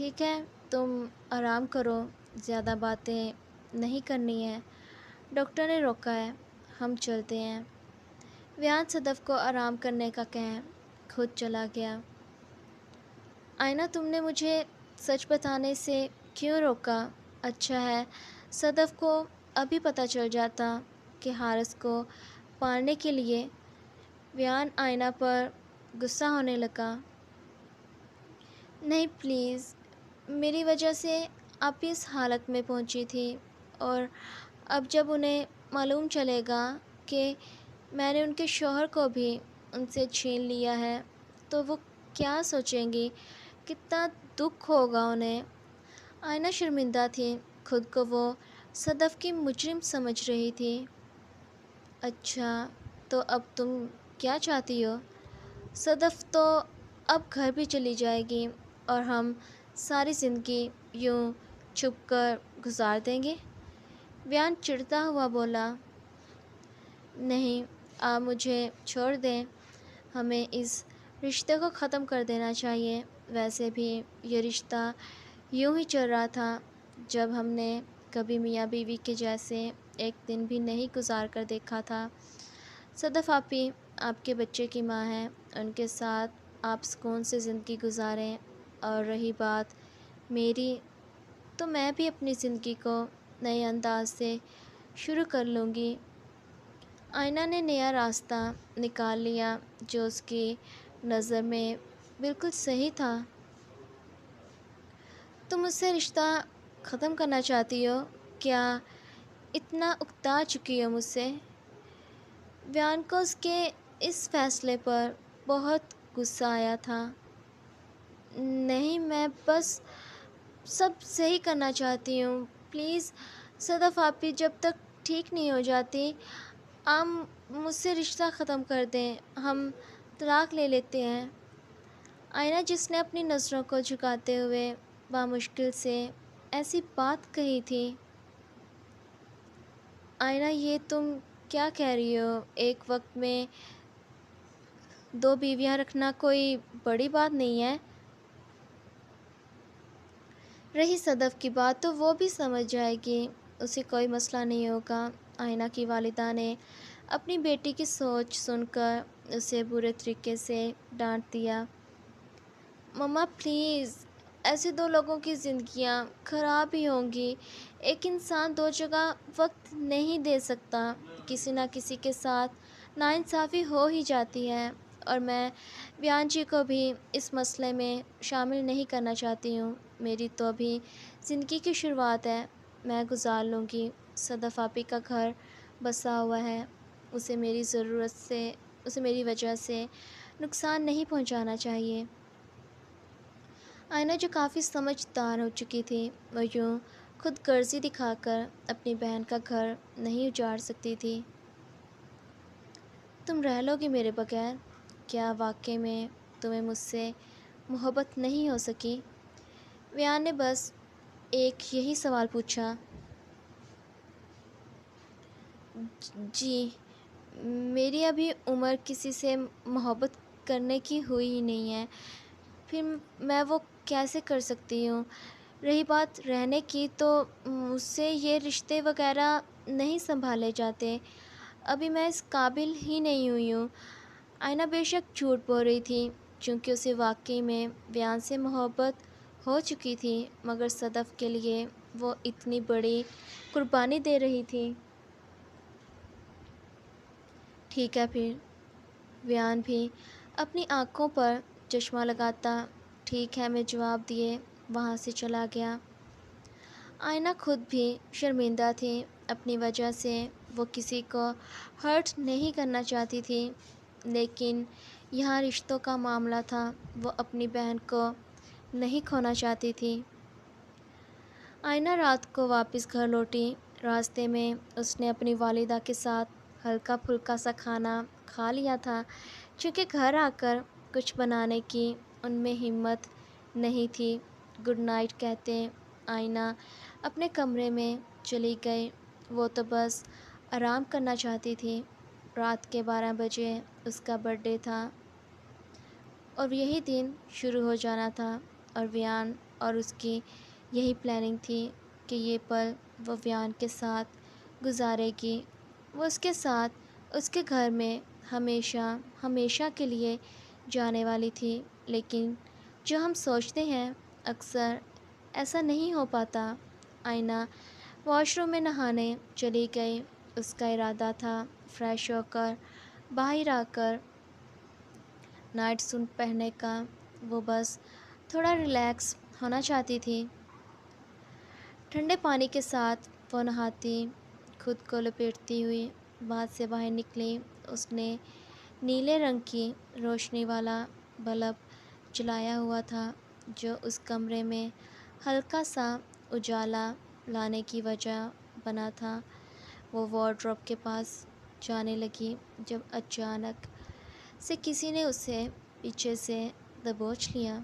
ٹھیک ہے، تم آرام کرو، زیادہ باتیں نہیں کرنی ہیں، ڈاکٹر نے روکا ہے، ہم چلتے ہیں۔ ویان صدف کو آرام کرنے کا کہہ خود چلا گیا۔ آئینہ تم نے مجھے سچ بتانے سے کیوں روکا؟ اچھا ہے صدف کو ابھی پتہ چل جاتا کہ حارث کو پالنے کے لیے۔ ویان آئینہ پر غصہ ہونے لگا۔ نہیں پلیز، میری وجہ سے آپ اس حالت میں پہنچی تھی، اور اب جب انہیں معلوم چلے گا کہ میں نے ان کے شوہر کو بھی ان سے چھین لیا ہے تو وہ کیا سوچیں گی، کتنا دکھ ہوگا انہیں۔ آئینہ شرمندہ تھی، خود کو وہ صدف کی مجرم سمجھ رہی تھی۔ اچھا تو اب تم کیا چاہتی ہو؟ صدف تو اب گھر بھی چلی جائے گی اور ہم ساری زندگی یوں چھپ کر گزار دیں گے۔ ویان چڑھتا ہوا بولا۔ نہیں، آپ مجھے چھوڑ دیں، ہمیں اس رشتے کو ختم کر دینا چاہیے۔ ویسے بھی یہ رشتہ یوں ہی چل رہا تھا، جب ہم نے کبھی میاں بیوی کے جیسے ایک دن بھی نہیں گزار کر دیکھا تھا۔ صدف آپی آپ کے بچے کی ماں ہے، ان کے ساتھ آپ سکون سے زندگی گزاریں، اور رہی بات میری، تو میں بھی اپنی زندگی کو نئے انداز سے شروع کر لوں گی۔ آئینہ نے نیا راستہ نکال لیا جو اس کی نظر میں بالکل صحیح تھا۔ تم مجھ سے رشتہ ختم کرنا چاہتی ہو؟ کیا اتنا اکتا چکی ہو مجھ سے؟ ویان کو اس کے اس فیصلے پر بہت غصہ آیا تھا۔ نہیں، میں بس سب صحیح کرنا چاہتی ہوں، پلیز صدف آپی جب تک ٹھیک نہیں ہو جاتی آپ مجھ سے رشتہ ختم کر دیں، ہم طلاق لے لیتے ہیں۔ آئینہ جس نے اپنی نظروں کو جھکاتے ہوئے بامشکل سے ایسی بات کہی تھی۔ آئینہ یہ تم کیا کہہ رہی ہو؟ ایک وقت میں دو بیویاں رکھنا کوئی بڑی بات نہیں ہے۔ رہی صدف کی بات تو وہ بھی سمجھ جائے گی، اسے کوئی مسئلہ نہیں ہوگا۔ آئینہ کی والدہ نے اپنی بیٹی کی سوچ سن کر اسے برے طریقے سے ڈانٹ دیا۔ مما پلیز، ایسے دو لوگوں کی زندگیاں خراب ہی ہوں گی، ایک انسان دو جگہ وقت نہیں دے سکتا، کسی نہ کسی کے ساتھ ناانصافی ہو ہی جاتی ہے، اور میں ویان جی کو بھی اس مسئلے میں شامل نہیں کرنا چاہتی ہوں۔ میری تو ابھی زندگی کی شروعات ہے، میں گزار لوں گی۔ صدف آپی کا گھر بسا ہوا ہے، اسے میری وجہ سے نقصان نہیں پہنچانا چاہیے۔ آئینہ جو کافی سمجھدار ہو چکی تھی، وہ یوں خود غرضی دکھا کر اپنی بہن کا گھر نہیں اجاڑ سکتی تھی۔ تم رہ لو گی میرے بغیر؟ کیا واقعی میں تمہیں مجھ سے محبت نہیں ہو سکی؟ ویان نے بس ایک یہی سوال پوچھا۔ جی، میری ابھی عمر کسی سے محبت کرنے کی ہوئی ہی نہیں ہے، پھر میں وہ کیسے کر سکتی ہوں؟ رہی بات رہنے کی، تو مجھ سے یہ رشتے وغیرہ نہیں سنبھالے جاتے، ابھی میں اس قابل ہی نہیں ہوئی ہوں۔ آئینہ بے شک جھوٹ بول رہی تھی، چونکہ اسے واقعی میں ویان سے محبت ہو چکی تھی، مگر صدف کے لیے وہ اتنی بڑی قربانی دے رہی تھی۔ ٹھیک ہے پھر، ویان بھی اپنی آنکھوں پر چشمہ لگاتا ٹھیک ہے میں جواب دیے وہاں سے چلا گیا۔ آئینہ خود بھی شرمندہ تھی، اپنی وجہ سے وہ کسی کو ہرٹ نہیں کرنا چاہتی تھی، لیکن یہاں رشتوں کا معاملہ تھا، وہ اپنی بہن کو نہیں کھونا چاہتی تھی۔ آئینہ رات کو واپس گھر لوٹی۔ راستے میں اس نے اپنی والدہ کے ساتھ ہلکا پھلکا سا کھانا کھا لیا تھا، چونکہ گھر آ کر کچھ بنانے کی ان میں ہمت نہیں تھی۔ گڈ نائٹ کہتے آئینہ اپنے کمرے میں چلی گئی، وہ تو بس آرام کرنا چاہتی تھی۔ رات کے 12 بجے اس کا برتھ ڈے تھا، اور یہی دن شروع ہو جانا تھا، اور ویان اور اس کی یہی پلاننگ تھی کہ یہ پل وہ ویان کے ساتھ گزارے گی۔ وہ اس کے ساتھ اس کے گھر میں ہمیشہ ہمیشہ کے لیے جانے والی تھی، لیکن جو ہم سوچتے ہیں اکثر ایسا نہیں ہو پاتا۔ آئینہ واش روم میں نہانے چلی گئی۔ اس کا ارادہ تھا فریش ہو کر باہر آ کر نائٹ سوٹ پہننے کا۔ وہ بس تھوڑا ریلیکس ہونا چاہتی تھی۔ ٹھنڈے پانی کے ساتھ وہ نہاتی، خود کو لپیٹتی ہوئی باتھ سے باہر نکلی۔ اس نے نیلے رنگ کی روشنی والا بلب جلایا ہوا تھا جو اس کمرے میں ہلکا سا اجالا لانے کی وجہ بنا تھا۔ وہ وارڈروب کے پاس جانے لگی جب اچانک سے کسی نے اسے پیچھے سے دبوچ لیا۔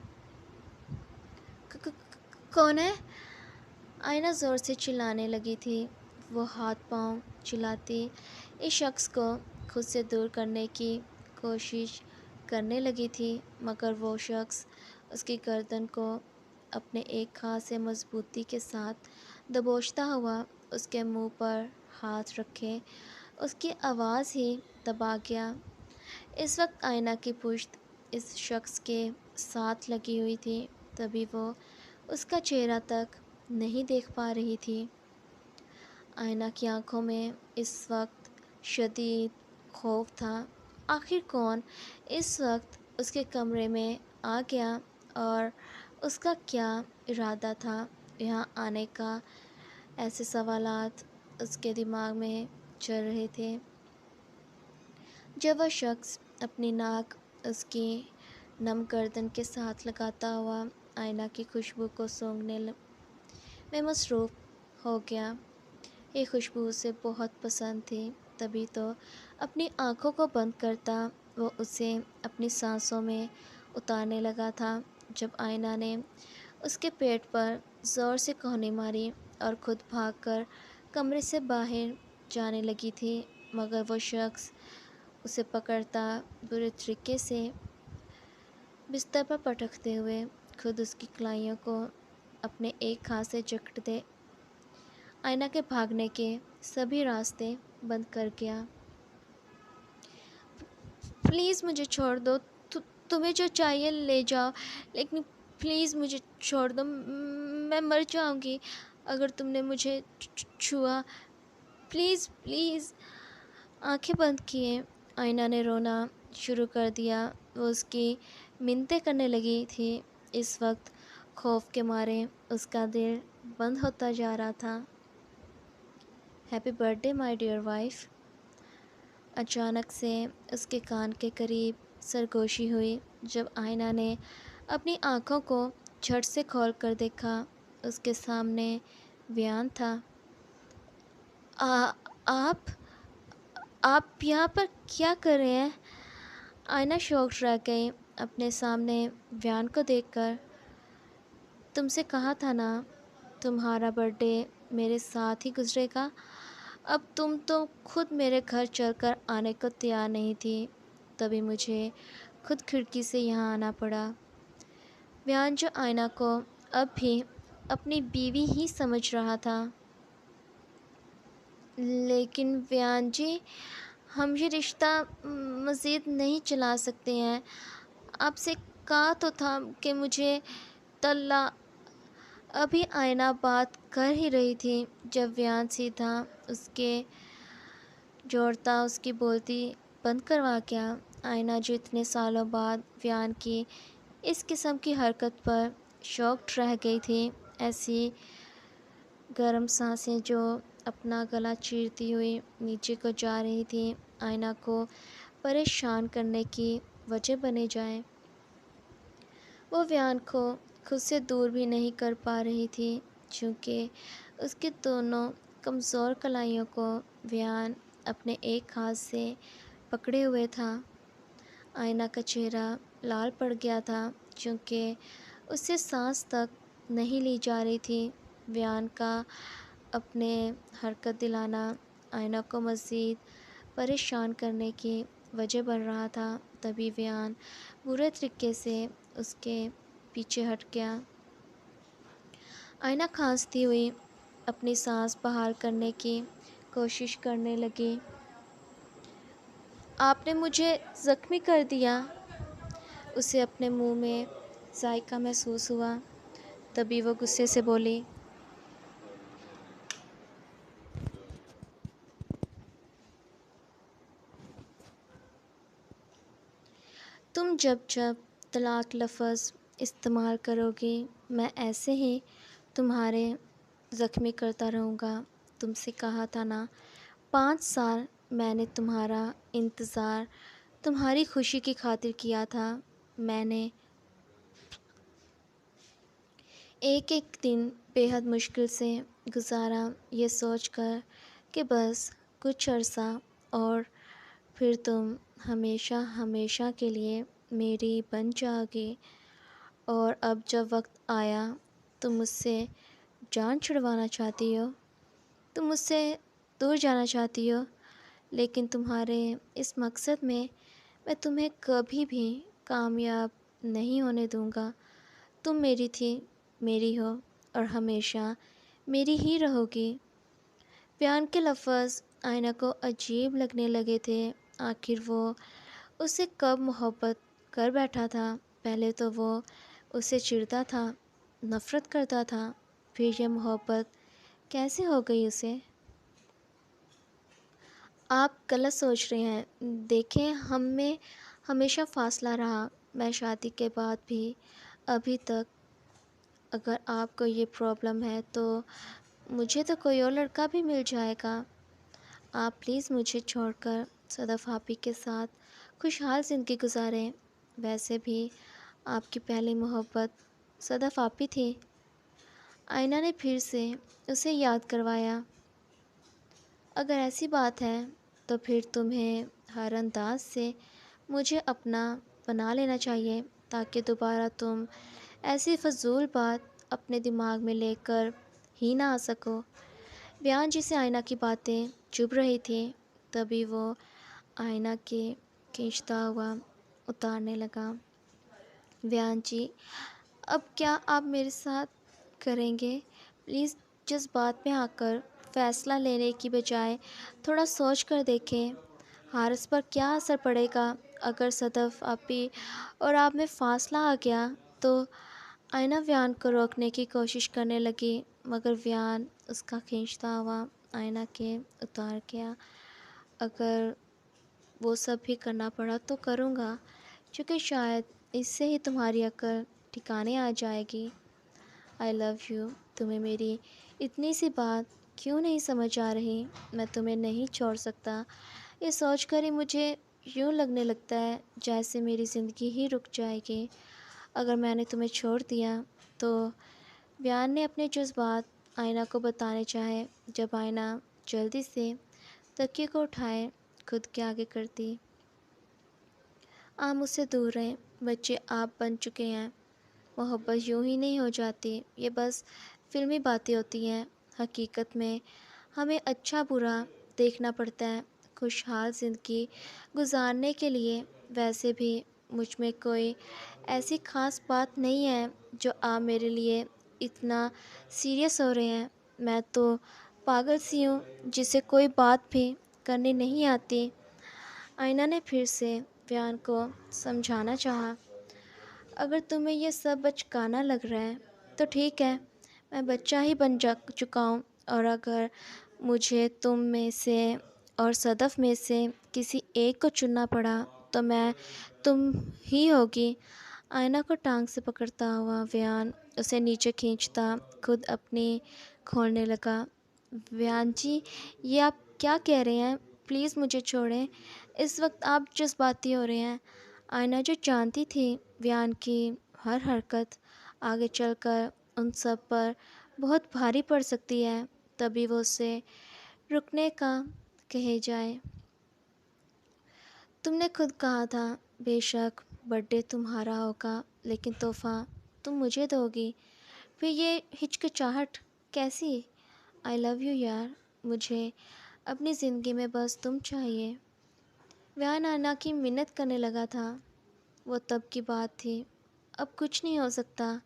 کون ہے؟ آئینہ زور سے چلانے لگی تھی۔ وہ ہاتھ پاؤں چلاتی اس شخص کو خود سے دور کرنے کی کوشش کرنے لگی تھی، مگر وہ شخص اس کی گردن کو اپنے ایک ہاتھ سے مضبوطی کے ساتھ دبوچتا ہوا اس کے منہ پر ہاتھ رکھے اس کی آواز ہی دبا گیا۔ اس وقت آئینہ کی پشت اس شخص کے ساتھ لگی ہوئی تھی، تبھی وہ اس کا چہرہ تک نہیں دیکھ پا رہی تھی۔ آئینہ کی آنکھوں میں اس وقت شدید خوف تھا۔ آخر کون اس وقت اس کے کمرے میں آ گیا اور اس کا کیا ارادہ تھا یہاں آنے کا؟ ایسے سوالات اس کے دماغ میں چل رہے تھے جب وہ شخص اپنی ناک اس کی نم گردن کے ساتھ لگاتا ہوا آئینہ کی خوشبو کو سونگھنے میں مصروف ہو گیا۔ یہ خوشبو اسے بہت پسند تھی، تبھی تو اپنی آنکھوں کو بند کرتا وہ اسے اپنی سانسوں میں اتارنے لگا تھا جب آئینہ نے اس کے پیٹ پر زور سے کہنی ماری اور خود بھاگ کر کمرے سے باہر جانے لگی تھی، مگر وہ شخص اسے پکڑتا برے طریقے سے بستر پر پٹکتے ہوئے خود اس کی کلائیوں کو اپنے ایک ہاتھ سے جکڑ دے آئینہ کے بھاگنے کے سبھی راستے بند کر گیا۔ پلیز مجھے چھوڑ دو، تمہیں جو چاہیے لے جاؤ، لیکن پلیز مجھے چھوڑ دو، میں مر جاؤں گی اگر تم نے مجھے چھوا، پلیز پلیز۔ آنکھیں بند کیے آئینہ نے رونا شروع کر دیا۔ وہ اس کی منتیں کرنے لگی تھی۔ اس وقت خوف کے مارے اس کا دل بند ہوتا جا رہا تھا۔ Happy birth day my dear wife. اچانک سے اس کے کان کے قریب سرگوشی ہوئی جب آئینہ نے اپنی آنکھوں کو جھٹ سے کھول کر دیکھا۔ اس کے سامنے ویان تھا۔ آپ آپ یہاں پر کیا کر رہے ہیں؟ آئینہ شاکڈ رہ گئی اپنے سامنے ویان کو دیکھ کر۔ تم سے کہا تھا نا تمہارا برتھ ڈے میرے ساتھ ہی گزرے گا، اب تم تو خود میرے گھر چل کر آنے کو تیار نہیں تھی، تبھی مجھے خود کھڑکی سے یہاں آنا پڑا۔ ویان جو آئینہ کو اب بھی اپنی بیوی ہی سمجھ رہا تھا۔ لیکن ویان جی، ہم یہ رشتہ مزید نہیں چلا سکتے ہیں، آپ سے کہا تو تھا کہ مجھے طلاق۔ ابھی آئینہ بات کر ہی رہی تھی جب ویان سیدھا اس کے جوڑتا اس کی بولتی بند کروا گیا۔ آئینہ جو اتنے سالوں بعد ویان کی اس قسم کی حرکت پر شاکڈ رہ گئی تھی، ایسی گرم سانسیں جو اپنا گلا چیرتی ہوئی نیچے کو جا رہی تھیں آئینہ کو پریشان کرنے کی وجہ بنے جائیں۔ وہ ویان کو خود سے دور بھی نہیں کر پا رہی تھی چونکہ اس کی دونوں کمزور کلائیوں کو ویان اپنے ایک ہاتھ سے پکڑے ہوئے تھا۔ آئینہ کا چہرہ لال پڑ گیا تھا چونکہ اس سے سانس تک نہیں لی جا رہی تھی۔ ویان کا اپنے حرکت دلانا آئینہ کو مزید پریشان کرنے کی وجہ بن رہا تھا، تبھی ویان برے طریقے سے اس کے پیچھے ہٹ گیا۔ آئینہ کھانستی ہوئی اپنی سانس بحال کرنے کی کوشش کرنے لگی۔ آپ نے مجھے زخمی کر دیا۔ اسے اپنے منہ میں ذائقہ محسوس ہوا۔ تبھی وہ غصے سے بولی، تم جب جب طلاق لفظ استعمال کرو گی میں ایسے ہی تمہارے زخمی کرتا رہوں گا۔ تم سے کہا تھا نا، 5 سال میں نے تمہارا انتظار تمہاری خوشی کی خاطر کیا تھا۔ میں نے ایک ایک دن بے حد مشکل سے گزارا، یہ سوچ کر کہ بس کچھ عرصہ اور پھر تم ہمیشہ ہمیشہ کے لیے میری بن جاؤ گی۔ اور اب جب وقت آیا تم مجھ سے جان چھڑوانا چاہتی ہو، تم مجھ سے دور جانا چاہتی ہو، لیکن تمہارے اس مقصد میں تمہیں کبھی بھی کامیاب نہیں ہونے دوں گا۔ تم میری تھی، میری ہو اور ہمیشہ میری ہی رہو گی۔ بیان کے لفظ آئینہ کو عجیب لگنے لگے تھے۔ آخر وہ اس سے کب محبت کر بیٹھا تھا؟ پہلے تو وہ اسے چڑھتا تھا، نفرت کرتا تھا، پھر یہ محبت کیسے ہو گئی اسے؟ آپ غلط سوچ رہے ہیں۔ دیکھیں، ہم میں ہمیشہ فاصلہ رہا۔ میں شادی کے بعد بھی ابھی تک، اگر آپ کو یہ پرابلم ہے تو مجھے تو کوئی اور لڑکا بھی مل جائے گا۔ آپ پلیز مجھے چھوڑ کر صدف آپی کے ساتھ خوشحال زندگی گزاریں۔ ویسے بھی آپ کی پہلی محبت صدف آپی تھی۔ آئینہ نے پھر سے اسے یاد کروایا۔ اگر ایسی بات ہے تو پھر تمہیں ہر انداز سے مجھے اپنا بنا لینا چاہیے تاکہ دوبارہ تم ایسی فضول بات اپنے دماغ میں لے کر ہی نہ آ سکو۔ بیان جی سے آئینہ کی باتیں چبھ رہی تھیں، تبھی وہ آئینہ کے کھینچتا ہوا اتارنے لگا۔ بیان جی، اب کیا آپ میرے ساتھ کریں گے؟ پلیز جذبات میں آ کر فیصلہ لینے کی بجائے تھوڑا سوچ کر دیکھیں۔ حارث پر کیا اثر پڑے گا اگر صدف آپی اور آپ میں فاصلہ آ گیا تو؟ آئینہ ویان کو روکنے کی کوشش کرنے لگی، مگر ویان اس کا کھینچتا ہوا آئینہ کے اتار گیا۔ اگر وہ سب بھی کرنا پڑا تو کروں گا، چونکہ شاید اس سے ہی تمہاری عقل ٹھکانے آ جائے گی۔ آئی لو یو۔ تمہیں میری اتنی سی بات کیوں نہیں سمجھ آ رہی؟ میں تمہیں نہیں چھوڑ سکتا۔ یہ سوچ کر ہی مجھے یوں لگنے لگتا ہے جیسے میری زندگی ہی رک جائے گی اگر میں نے تمہیں چھوڑ دیا تو۔ بیان نے اپنے جذبات آئینہ کو بتانے چاہے جب آئینہ جلدی سے تکیے کو اٹھائے خود کے آگے کرتی۔ آپ مجھ سے دور رہیں، بچے آپ بن چکے ہیں۔ محبت یوں ہی نہیں ہو جاتی، یہ بس فلمی باتیں ہوتی ہیں۔ حقیقت میں ہمیں اچھا برا دیکھنا پڑتا ہے خوشحال زندگی گزارنے کے لیے۔ ویسے بھی مجھ میں کوئی ایسی خاص بات نہیں ہے جو آپ میرے لیے اتنا سیریس ہو رہے ہیں۔ میں تو پاگل سی ہوں جسے کوئی بات بھی کرنی نہیں آتی۔ آئینہ نے پھر سے بیان کو سمجھانا چاہا، اگر تمہیں یہ سب بچکانا لگ رہا ہے تو ٹھیک ہے، میں بچہ ہی بن چکا ہوں، اور اگر مجھے تم میں سے اور صدف میں سے کسی ایک کو چننا پڑا تو میں تم ہی ہوگی۔ آئینہ کو ٹانگ سے پکڑتا ہوا بیان اسے نیچے کھینچتا خود اپنی کھولنے لگا۔ بیان جی، یہ آپ کیا کہہ رہے ہیں؟ پلیز مجھے چھوڑیں، اس وقت آپ جذباتی ہو رہے ہیں۔ آئینہ جو جانتی تھی بیان کی ہر حرکت آگے چل کر ان سب پر بہت بھاری پڑ سکتی ہے، تبھی وہ اسے رکنے کا کہے جائے۔ تم نے خود کہا تھا بے شک برتھ ڈے تمہارا ہوگا لیکن تحفہ تم مجھے دو گی، پھر یہ ہچکچاہٹ کیسی؟ آئی لو یو یار، مجھے اپنی زندگی میں بس تم چاہیے۔ بیان آئینہ کی منت کرنے لگا تھا۔ وہ تب کی بات تھی، اب کچھ نہیں ہو سکتا۔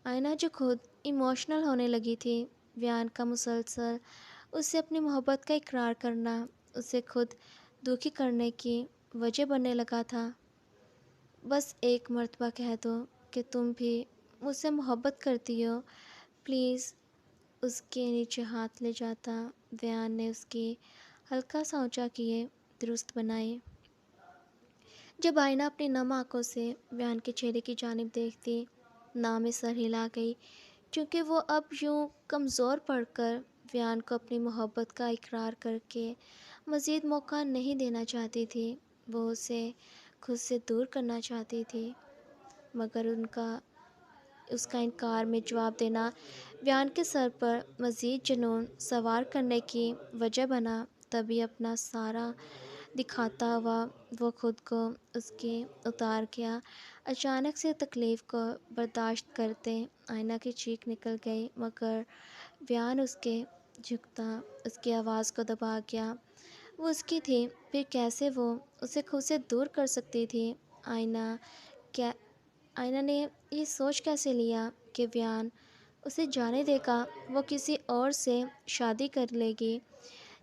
آئینہ جو خود ایموشنل ہونے لگی تھی۔ ویان کا مسلسل اسے اپنی محبت کا اقرار کرنا اسے خود دکھی کرنے کی وجہ بننے لگا تھا۔ بس ایک مرتبہ کہہ دو کہ تم بھی مجھ سے محبت کرتی ہو، پلیز۔ اس کے نیچے ہاتھ لے جاتا ویان نے اس کی ہلکا سا اونچا کیے درست بنائے۔ جب آئینہ اپنی نم آنکھوں سے ویان کے چہرے کی جانب دیکھتی، نامی سر ہلا گئی، کیونکہ وہ اب یوں کمزور پڑ کر ویان کو اپنی محبت کا اقرار کر کے مزید موقع نہیں دینا چاہتی تھی۔ وہ اسے خود سے دور کرنا چاہتی تھی، مگر اس کا انکار میں جواب دینا ویان کے سر پر مزید جنون سوار کرنے کی وجہ بنا۔ تبھی اپنا سارا دکھاتا ہوا وہ خود کو اس کے اتار گیا۔ اچانک سے تکلیف کو برداشت کرتے آئینہ کی چیخ نکل گئی، مگر ویان اس کے جھکتا اس کی آواز کو دبا گیا۔ وہ اس کی تھی، پھر کیسے وہ اسے خود سے دور کر سکتی تھی؟ آئینہ نے یہ سوچ کیسے لیا کہ ویان اسے جانے دے گا، وہ کسی اور سے شادی کر لے گی؟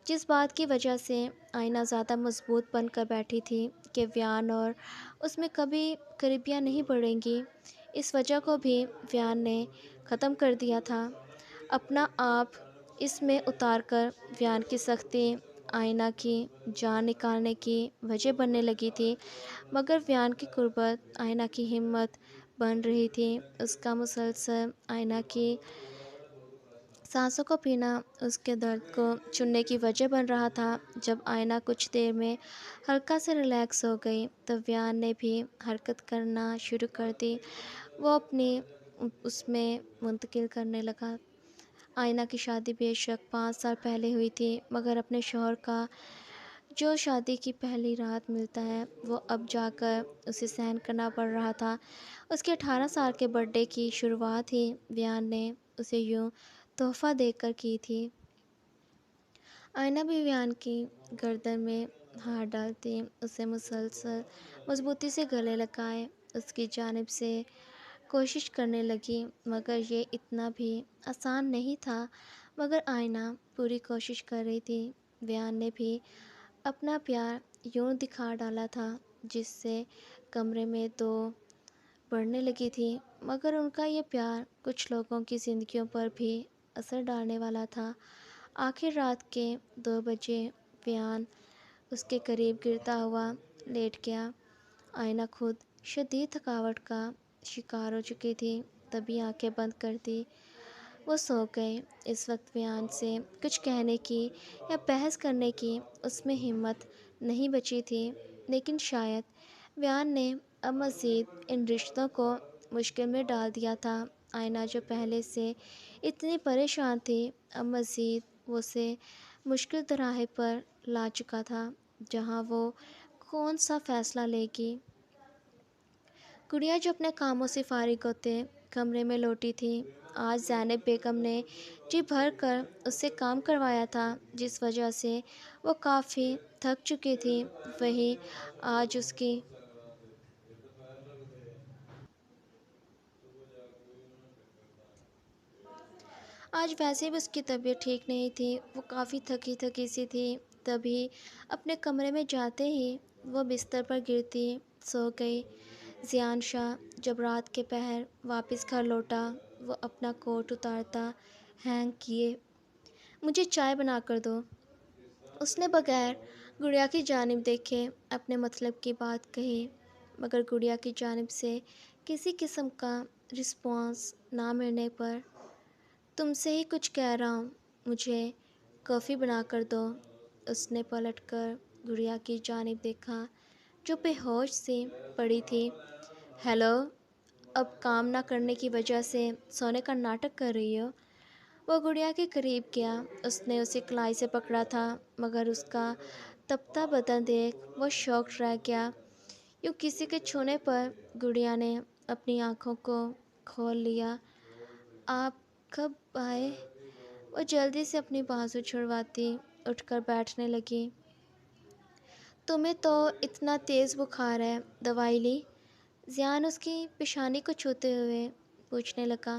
جس بات کی وجہ سے آئینہ زیادہ مضبوط بن کر بیٹھی تھی کہ ویان اور اس میں کبھی قریبیاں نہیں بڑھیں گی، اس وجہ کو بھی ویان نے ختم کر دیا تھا۔ اپنا آپ اس میں اتار کر ویان کی سختی آئینہ کی جان نکالنے کی وجہ بننے لگی تھی، مگر ویان کی قربت آئینہ کی ہمت بن رہی تھی۔ اس کا مسلسل آئینہ کی سانسوں کو پینا اس کے درد کو چننے کی وجہ بن رہا تھا۔ جب آئینہ کچھ دیر میں ہلکا سے ریلیکس ہو گئی تو ویان نے بھی حرکت کرنا شروع کر دی۔ وہ اپنی اس میں منتقل کرنے لگا۔ آئینہ کی شادی بے شک 5 سال پہلے ہوئی تھی، مگر اپنے شوہر کا جو شادی کی پہلی رات ملتا ہے وہ اب جا کر اسے سہن کرنا پڑ رہا تھا۔ اس کے 18 سال کے برتھ ڈے کی شروعات ہی ویان نے اسے یوں تحفہ دے کر کی تھی۔ آئینہ بھی ویان کی گردن میں ہاتھ ڈالتی اسے مسلسل مضبوطی سے گلے لگائے اس کی جانب سے کوشش کرنے لگی، مگر یہ اتنا بھی آسان نہیں تھا۔ مگر آئینہ پوری کوشش کر رہی تھی۔ ویان نے بھی اپنا پیار یوں دکھا ڈالا تھا جس سے کمرے میں دو بڑھنے لگی تھی، مگر ان کا یہ پیار کچھ لوگوں کی زندگیوں پر بھی اثر ڈالنے والا تھا۔ آخر رات کے 2 بجے ویان اس کے قریب گرتا ہوا لیٹ گیا۔ آئینہ خود شدید تھکاوٹ کا شکار ہو چکی تھی، تبھی آنکھیں بند کرتی وہ سو گئے۔ اس وقت ویان سے کچھ کہنے کی یا بحث کرنے کی اس میں ہمت نہیں بچی تھی، لیکن شاید ویان نے اب مزید ان رشتوں کو مشکل میں ڈال دیا تھا۔ آئینہ جو پہلے سے اتنی پریشان تھی، اب مزید وہ اسے مشکل دراہے پر لا چکا تھا، جہاں وہ کون سا فیصلہ لے گی۔ گڑیا جو اپنے کاموں سے فارغ ہوتے کمرے میں لوٹی تھی، آج زینب بیگم نے جی بھر کر اس سے کام کروایا تھا، جس وجہ سے وہ کافی تھک چکی تھی۔ وہیں آج اس کی آج ویسے بھی اس کی طبیعت ٹھیک نہیں تھی، وہ کافی تھکی تھکی سی تھی۔ تبھی اپنے کمرے میں جاتے ہی وہ بستر پر گرتی سو گئی۔ زیان شاہ جب رات کے پہر واپس گھر لوٹا، وہ اپنا کوٹ اتارتا ہینگ کیے مجھے چائے بنا کر دو۔ اس نے بغیر گڑیا کی جانب دیکھے اپنے مطلب کی بات کہی، مگر گڑیا کی جانب سے کسی قسم کا رسپانس نہ ملنے پر تم سے ہی کچھ کہہ رہا ہوں، مجھے کافی بنا کر دو۔ اس نے پلٹ کر گڑیا کی جانب دیکھا جو بے ہوش سی پڑی تھی۔ ہیلو، اب کام نہ کرنے کی وجہ سے سونے کا ناٹک کر رہی ہو؟ وہ گڑیا کے قریب گیا۔ اس نے اسے کلائی سے پکڑا تھا، مگر اس کا تپتا بدن دیکھ وہ شاکڈ رہ گیا۔ یوں کسی کے چھونے پر گڑیا نے اپنی آنکھوں کو کھول لیا۔ آپ کب آئے؟ وہ جلدی سے اپنی بازو چھڑواتی اٹھ کر بیٹھنے لگی۔ تمہیں تو اتنا تیز بخار ہے، دوائی لی؟ زیان اس کی پیشانی کو چھوتے ہوئے پوچھنے لگا۔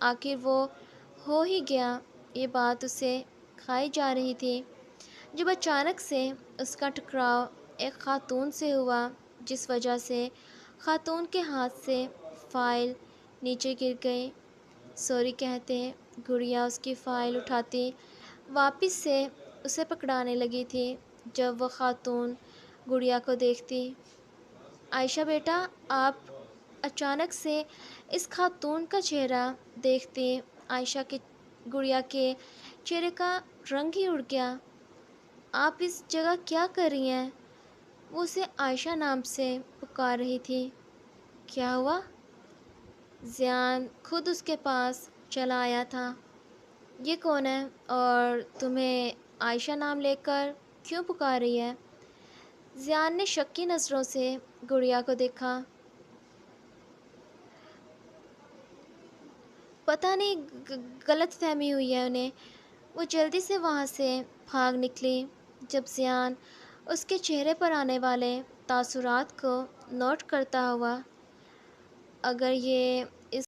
آخر وہ ہو ہی گیا۔ یہ بات اسے کھائی جا رہی تھی جب اچانک سے اس کا ٹکراؤ ایک خاتون سے ہوا، جس وجہ سے خاتون کے ہاتھ سے فائل نیچے گر گئی۔ سوری کہتے گڑیا اس کی فائل اٹھاتی واپس سے اسے پکڑانے لگی تھی جب وہ خاتون گڑیا کو دیکھتی۔ عائشہ بیٹا، آپ اچانک سے اس خاتون کا چہرہ دیکھتے عائشہ کے گڑیا کے چہرے کا رنگ ہی اڑ گیا۔ آپ اس جگہ کیا کر رہی ہیں؟ وہ اسے عائشہ نام سے پکار رہی تھی۔ کیا ہوا؟ زیان خود اس کے پاس چلا آیا تھا۔ یہ کون ہے اور تمہیں عائشہ نام لے کر کیوں پکار رہی ہے؟ زیان نے شکی نظروں سے گڑیا کو دیکھا۔ پتہ نہیں غلط فہمی ہوئی ہے انہیں۔ وہ جلدی سے وہاں سے بھاگ نکلی۔ جب زیان اس کے چہرے پر آنے والے تاثرات کو نوٹ کرتا ہوا، اگر یہ